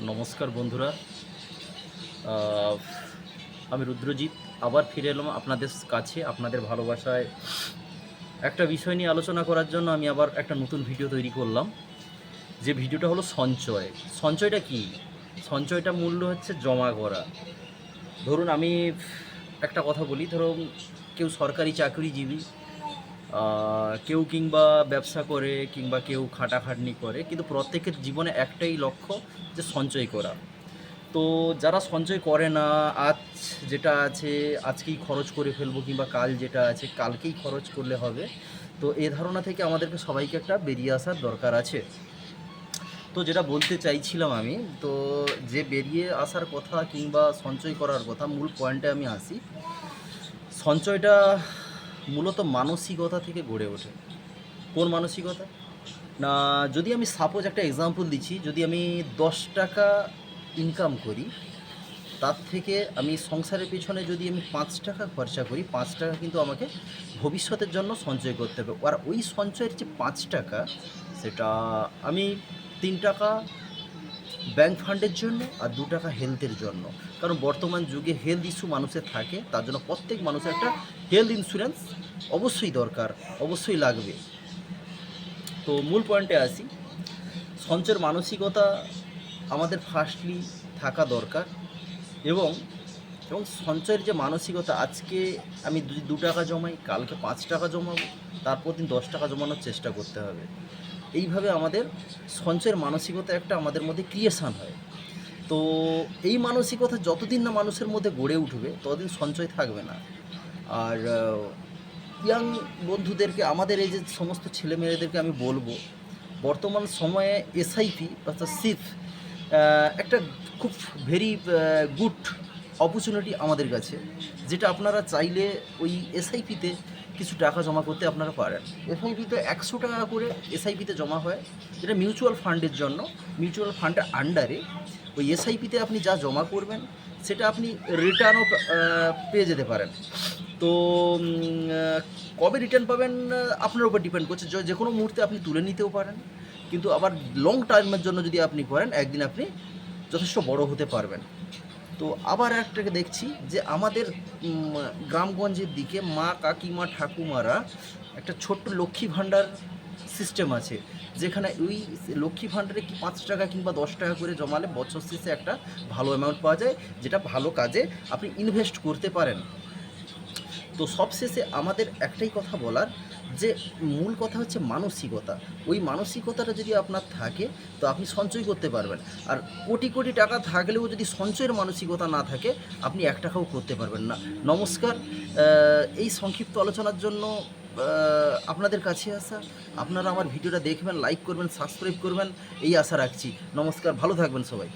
নমস্কার বন্ধুরা। আহ, আমি রুদ্রজিৎ আবার ফিরে এলাম আপনাদের কাছে, আপনাদের ভালোবাসায় একটা বিষয় নিয়ে আলোচনা করার জন্য আমি আবার একটা নতুন ভিডিও তৈরি করলাম। যে ভিডিওটা হলো সঞ্চয়। সঞ্চয়টা কি? সঞ্চয়টা মূল্য হচ্ছে জমা করা। ধরুন আমি একটা কথা বলি, ধরুন কেউ সরকারি চাকরিজীবী, কেউ কিংবা ব্যবসা করে, কিংবা কেউ খাটাখাটনি করে, কিন্তু প্রত্যেকের জীবনে একটাই লক্ষ্য, যে সঞ্চয় করা। তো যারা সঞ্চয় করে না, আজ যেটা আছে আজকেই খরচ করে ফেলবো, কিংবা কাল যেটা আছে কালকেই খরচ করলে হবে, তো এই ধারণা থেকে আমাদেরকে সবাইকে একটা বেরিয়ে আসার দরকার আছে। তো যেটা বলতে চাইছিলাম আমি, তো যে বেরিয়ে আসার কথা কিংবা সঞ্চয় করার কথা, মূল পয়েন্টে আমি আসি। সঞ্চয়টা মূলত মানসিকতা থেকে গড়ে ওঠে। কোন মানসিকতা? না, যদি আমি সাপোজ একটা এক্সাম্পল দিচ্ছি, যদি আমি 10 টাকা ইনকাম করি, তার থেকে আমি সংসারের পিছনে যদি আমি 5 টাকা খরচা করি, 5 টাকা কিন্তু আমাকে ভবিষ্যতের জন্য সঞ্চয় করতে হবে। আর ওই সঞ্চয়ের যে 5 টাকা, সেটা আমি 3 টাকা ব্যাংক ফান্ডের জন্য আর 2 টাকা হেলথের জন্য। কারণ বর্তমান যুগে হেলথ ইস্যু মানুষের থাকে, তার জন্য প্রত্যেক মানুষের একটা হেলথ ইন্স্যুরেন্স অবশ্যই দরকার, অবশ্যই লাগবে। তো মূল পয়েন্টে আসি। সঞ্চয়ের মানসিকতা আমাদের ফার্স্টলি থাকা দরকার। এবং এবং সঞ্চয়ের যে মানসিকতা, আজকে আমি যদি 2 টাকা জমাই, কালকে 5 টাকা জমাবো, তারপর দিন 10 টাকা জমানোর চেষ্টা করতে হবে। এইভাবে আমাদের সঞ্চয়ের মানসিকতা একটা আমাদের মধ্যে ক্রিয়েশান হয়। তো এই মানসিকতা যতদিন না মানুষের মধ্যে গড়ে উঠবে, ততদিন সঞ্চয় থাকবে না। আর ইয়াং বন্ধুদেরকে, আমাদের এই যে সমস্ত ছেলেমেয়েদেরকে আমি বলবো, বর্তমান সময়ে এসআইপি অর্থাৎ সিপ একটা খুব ভেরি গুড অপরচুনিটি আমাদের কাছে, যেটা আপনারা চাইলে ওই এসআইপিতে কিছু টাকা জমা করতে আপনারা পারেন। এসআইপিতে 100 টাকা করে এসআইপিতে জমা হয়, যেটা মিউচুয়াল ফান্ডের জন্য। মিউচুয়াল ফান্ডের আন্ডারে ওই এসআইপিতে আপনি যা জমা করবেন, সেটা আপনি রিটার্নও পেয়ে যেতে পারেন। তো কবে রিটার্ন পাবেন আপনার উপর ডিপেন্ড করছে। যে কোনো মুহূর্তে আপনি তুলে নিতেও পারেন, কিন্তু আবার লং টাইমের জন্য যদি আপনি করেন, একদিন আপনি যথেষ্ট বড় হতে পারবেন। তো আবার একটাকে দেখছি যে আমাদের গ্রামগঞ্জের দিকে মা কাকিমা ঠাকুমারা একটা ছোট্ট লক্ষ্মী ভাণ্ডার সিস্টেম আছে, যেখানে ওই লক্ষ্মী ভাণ্ডারে কি 5 টাকা কিংবা 10 টাকা করে জমালে বছর শেষে একটা ভালো অ্যামাউন্ট পাওয়া যায়, যেটা ভালো কাজে আপনি ইনভেস্ট করতে পারেন। তো সবশেষে আমাদের একটাই কথা বলার, যে মূল কথা হচ্ছে মানসিকতা। ওই মানসিকতাটা যদি আপনার থাকে, তো আপনি সঞ্চয় করতে পারবেন। আর কোটি কোটি টাকা থাকলেও যদি সঞ্চয়ের মানসিকতা না থাকে, আপনি 1 টাকাও করতে পারবেন না। নমস্কার। এই সংক্ষিপ্ত আলোচনার জন্য আপনাদের কাছে আসা। আপনারা আমার ভিডিওটা দেখবেন, লাইক করবেন, সাবস্ক্রাইব করবেন, এই আশা রাখছি। নমস্কার, ভালো থাকবেন সবাই।